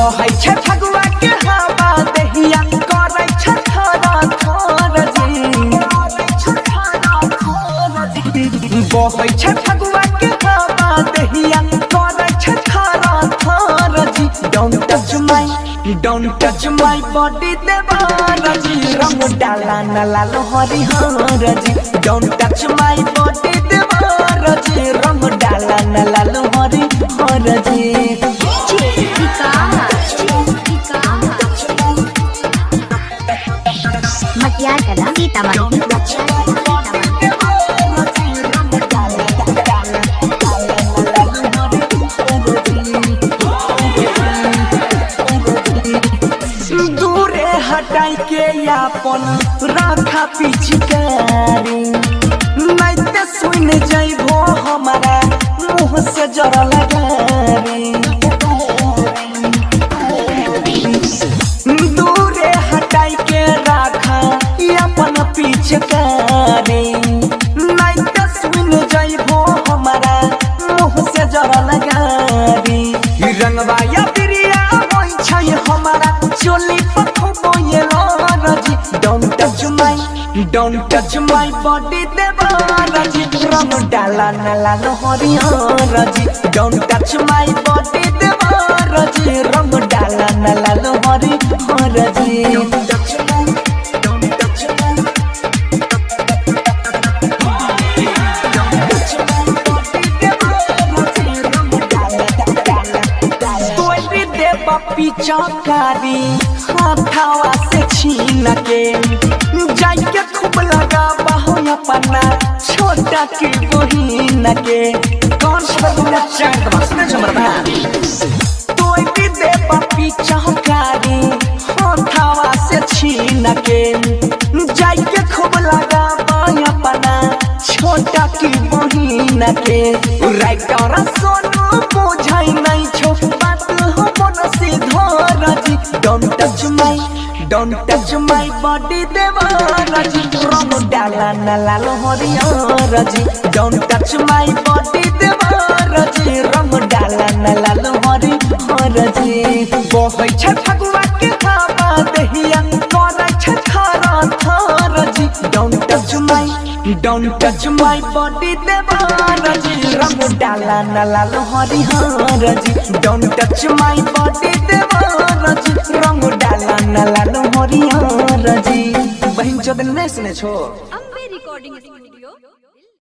बहै छै फगुआ के हवा दहिया करै छै थरा थर जी बहै छै फगुआ के हवा दहिया करै छै थरा थर जी don't touch my body देवारा जी रंग डाला न लालो हरिहर जी don't touch my body देवारा जी रंग डाला न लालो हरिहर जी मटियार कला सीतामढ़ी हटाई के अपन राखा पिचकारी नहीं ते सुन जाइबो हमारा मुँह से जरा लगारी दूरे हटाई के राखा अपन पिचकारी नहीं ते सुन जाइबो हमारा मुँह से जरा लगारी रंगवा या प्रिया होई छै हमारा चोली don't touch my body देवारा जी रंग डाला न लालो हरिहर जी don't touch my body देवारा जी रंग डाला न लालो हरिहर जी पिचकारी हाथावा से छीन के जाई के खूब लगा बाहो अपना छोटा की बहिन के कौन बदला चांद बसने जमरबा तोय भी दे पिचकारी हाथावा से छीन के जाई के खूब लगा बाहो अपना छोटा की बहिन के राइटर सोनू बुझाई नहीं छो don't touch my body देवारा जी रंग डाला न लालो हरिहर जी don't touch my body देवारा जी रंग डाला न लालो हरिहर जी बहै छै फगुआ के हवा दहिया करै छै थरा थर जी don't touch my body देवारा जी रंग डाला न लालो हरिहर जी don't touch my body देवारा जी रंग डाला न लालो हरिहर जी बहिन चोदन नहीं सुने छो अम्बे रिकॉर्डिंग स्टूडियो।